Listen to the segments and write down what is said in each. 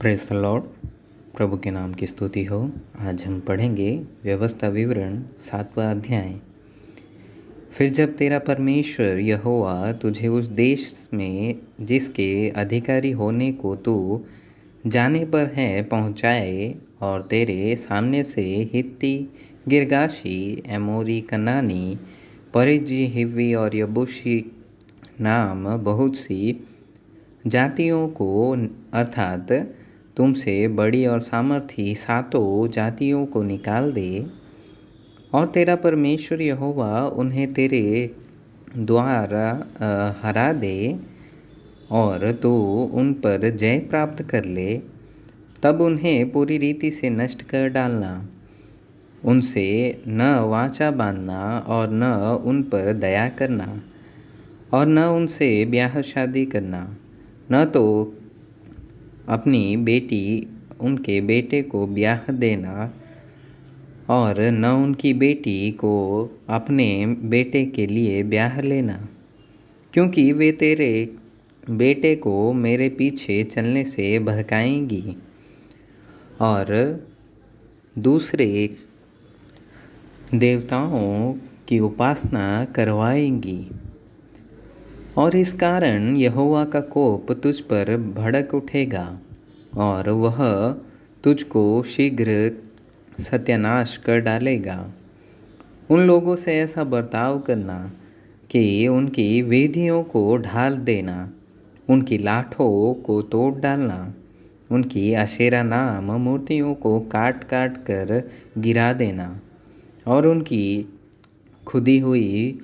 Praise the Lord. प्रभु के नाम की स्तुति हो। आज हम पढ़ेंगे व्यवस्था विवरण 7वां अध्याय। फिर जब तेरा परमेश्वर यहोवा तुझे उस देश में जिसके अधिकारी होने को तू जाने पर है पहुँचाए और तेरे सामने से हित्ती, गिरगाशी, एमोरी, कनानी, परिज्जी, हिव्वी और यबूसी नाम बहुत सी जातियों को अर्थात तुमसे बड़ी और सामर्थी सातों जातियों को निकाल दे और तेरा परमेश्वर यहोवा उन्हें तेरे द्वारा हरा दे और तू उन पर जय प्राप्त कर ले, तब उन्हें पूरी रीति से नष्ट कर डालना। उनसे न वाचा बांधना और न उन पर दया करना और न उनसे ब्याह शादी करना, न तो अपनी बेटी उनके बेटे को ब्याह देना और न उनकी बेटी को अपने बेटे के लिए ब्याह लेना, क्योंकि वे तेरे बेटे को मेरे पीछे चलने से बहकाएंगी और दूसरे देवताओं की उपासना करवाएंगी। और इस कारण यहोवा का कोप तुझ पर भड़क उठेगा और वह तुझको शीघ्र सत्यानाश कर डालेगा। उन लोगों से ऐसा बर्ताव करना कि उनकी वेदियों को ढाल देना, उनकी लाठों को तोड़ डालना, उनकी अशेरा नाम मूर्तियों को काट काट कर गिरा देना और उनकी खुदी हुई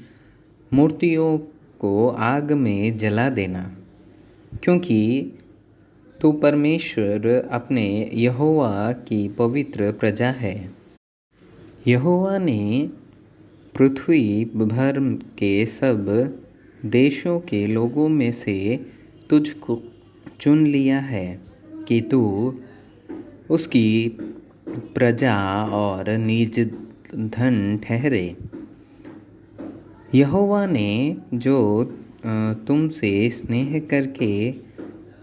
मूर्तियों को आग में जला देना, क्योंकि तू परमेश्वर अपने यहोवा की पवित्र प्रजा है। यहोवा ने पृथ्वी भर के सब देशों के लोगों में से तुझको चुन लिया है कि तू उसकी प्रजा और निज धन ठहरे। यहोवा ने जो तुमसे स्नेह करके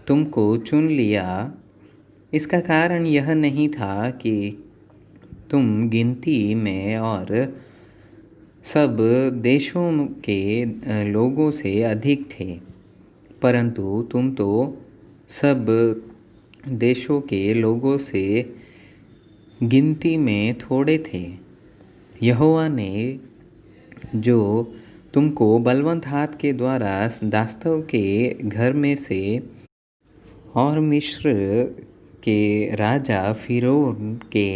तुमको चुन लिया, इसका कारण यह नहीं था कि तुम गिनती में और सब देशों के लोगों से अधिक थे, परंतु तुम तो सब देशों के लोगों से गिनती में थोड़े थे। यहोवा ने जो तुमको बलवंत हाथ के द्वारा दास्तों के घर में से और मिस्र के राजा फिरौन के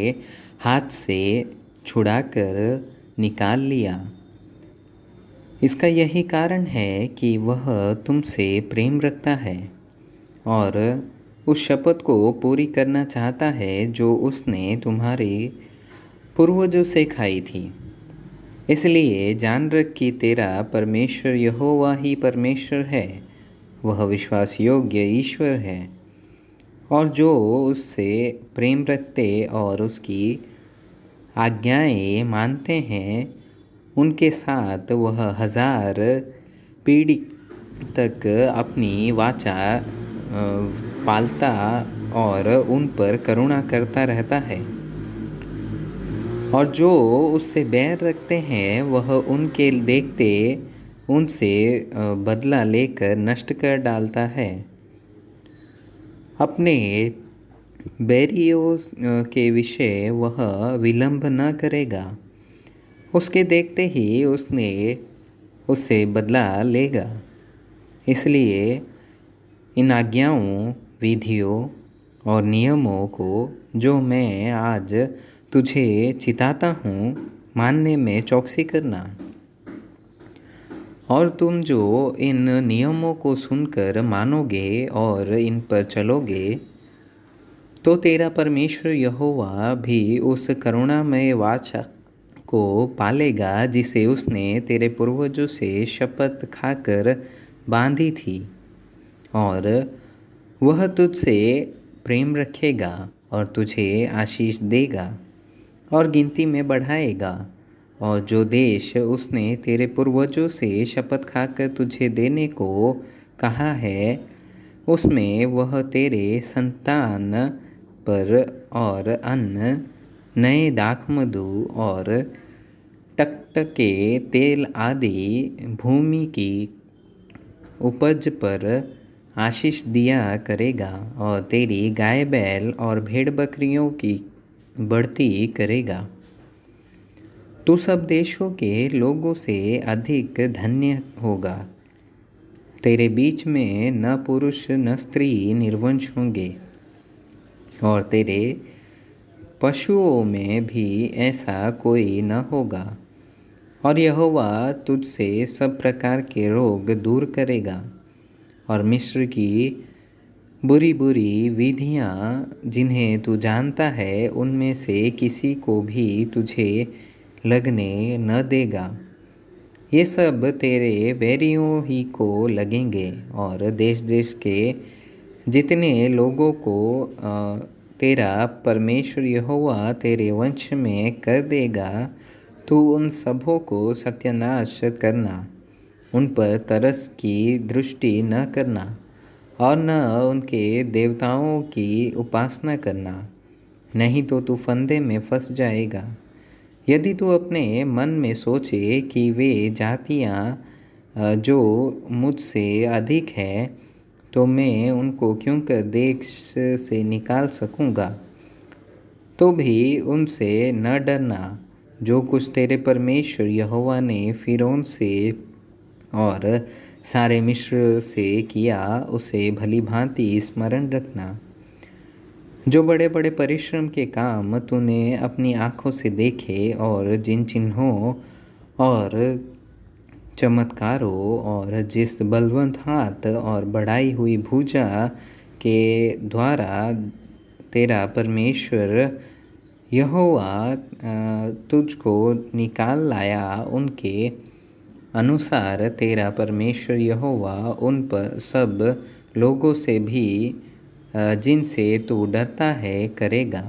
हाथ से छुड़ाकर निकाल लिया, इसका यही कारण है कि वह तुमसे प्रेम रखता है और उस शपथ को पूरी करना चाहता है जो उसने तुम्हारे पूर्वजों से खाई थी। इसलिए जान रख कि तेरा परमेश्वर यहोवा ही परमेश्वर है, वह विश्वास योग्य ईश्वर है और जो उससे प्रेम रखते और उसकी आज्ञाएं मानते हैं, उनके साथ वह 1000 पीढ़ी तक अपनी वाचा पालता और उन पर करुणा करता रहता है। और जो उससे बैर रखते हैं वह उनके देखते उनसे बदला लेकर नष्ट कर डालता है। अपने बैरियों के विषय वह विलंब न करेगा, उसके देखते ही उससे बदला लेगा। इसलिए इन आज्ञाओं, विधियों और नियमों को जो मैं आज तुझे चिताता हूँ, मानने में चौकसी करना। और तुम जो इन नियमों को सुनकर मानोगे और इन पर चलोगे, तो तेरा परमेश्वर यहोवा भी उस करुणामय वाचा को पालेगा जिसे उसने तेरे पूर्वजों से शपथ खाकर बांधी थी, और वह तुझसे प्रेम रखेगा और तुझे आशीष देगा और गिनती में बढ़ाएगा। और जो देश उसने तेरे पूर्वजों से शपथ खाकर तुझे देने को कहा है, उसमें वह तेरे संतान पर और अन्न, नए दाखमधु और टकटके तेल आदि भूमि की उपज पर आशीष दिया करेगा और तेरी गाय बैल और भेड़ बकरियों की बढ़ती करेगा। तू सब देशों के लोगों से अधिक धन्य होगा। तेरे बीच में न पुरुष न स्त्री निर्वंश होंगे और तेरे पशुओं में भी ऐसा कोई न होगा। और यहोवा तुझसे सब प्रकार के रोग दूर करेगा और मिस्र की बुरी बुरी विधियाँ जिन्हें तू जानता है उनमें से किसी को भी तुझे लगने न देगा। ये सब तेरे बैरियों ही को लगेंगे और देश देश के जितने लोगों को तेरा परमेश्वर यहोवा तेरे वंश में कर देगा, तू उन सबों को सत्यानाश करना, उन पर तरस की दृष्टि न करना और न उनके देवताओं की उपासना करना, नहीं तो तू फंदे में फंस जाएगा। यदि तू अपने मन में सोचे कि वे जातियाँ जो मुझसे अधिक है तो मैं उनको क्यों कर देश से निकाल सकूँगा, तो भी उनसे न डरना। जो कुछ तेरे परमेश्वर यहोवा ने फिरौन से और सारे मिस्र से किया उसे भली भांति स्मरण रखना। जो बड़े बड़े परिश्रम के काम तूने अपनी आँखों से देखे और जिन चिन्हों और चमत्कारों और जिस बलवंत हाथ और बढ़ाई हुई भुजा के द्वारा तेरा परमेश्वर यहोवा तुझको निकाल लाया, उनके अनुसार तेरा परमेश्वर यहोवा उन पर सब लोगों से भी जिनसे तू डरता है करेगा।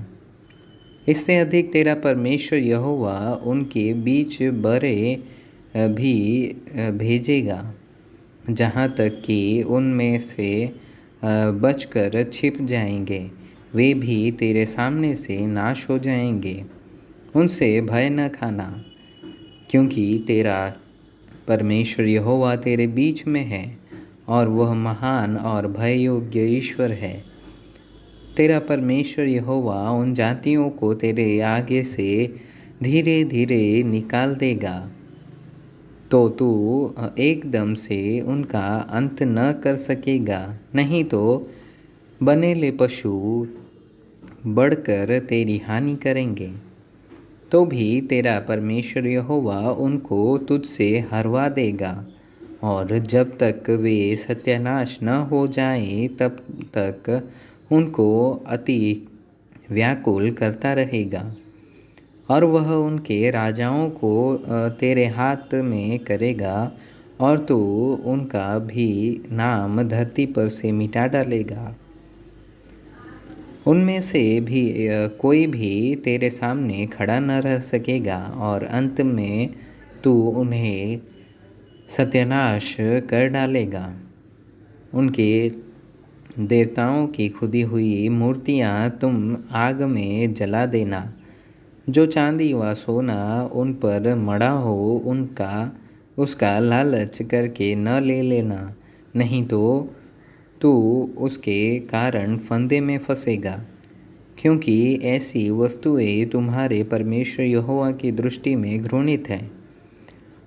इससे अधिक तेरा परमेश्वर यहोवा उनके बीच बड़े भी भेजेगा, जहाँ तक कि उनमें से बचकर छिप जाएंगे वे भी तेरे सामने से नाश हो जाएंगे। उनसे भय न खाना, क्योंकि तेरा परमेश्वर यहोवा तेरे बीच में है और वह महान और भययोग्य ईश्वर है। तेरा परमेश्वर यहोवा उन जातियों को तेरे आगे से धीरे धीरे निकाल देगा, तो तू एकदम से उनका अंत न कर सकेगा, नहीं तो बनेले पशु बढ़कर तेरी हानि करेंगे। तो भी तेरा परमेश्वर यहोवा उनको तुझसे हरवा देगा और जब तक वे सत्यानाश न हो जाएं तब तक उनको अति व्याकुल करता रहेगा। और वह उनके राजाओं को तेरे हाथ में करेगा और तू उनका भी नाम धरती पर से मिटा डालेगा। उनमें से भी कोई भी तेरे सामने खड़ा न रह सकेगा और अंत में तू उन्हें सत्यानाश कर डालेगा। उनके देवताओं की खुदी हुई मूर्तियाँ तुम आग में जला देना। जो चांदी व सोना उन पर मढ़ा हो उसका लालच करके न ले लेना, नहीं तो तू उसके कारण फंदे में फंसेगा, क्योंकि ऐसी वस्तुएं तुम्हारे परमेश्वर यहोवा की दृष्टि में घृणित है।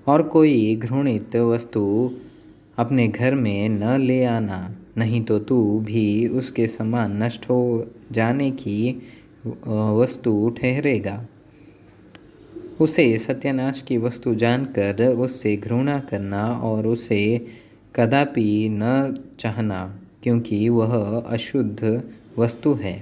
और कोई घृणित वस्तु अपने घर में न ले आना, नहीं तो तू भी उसके समान नष्ट हो जाने की वस्तु ठहरेगा। उसे सत्यानाश की वस्तु जानकर उससे घृणा करना और उसे कदापि न चाहना, क्योंकि वह अशुद्ध वस्तु है।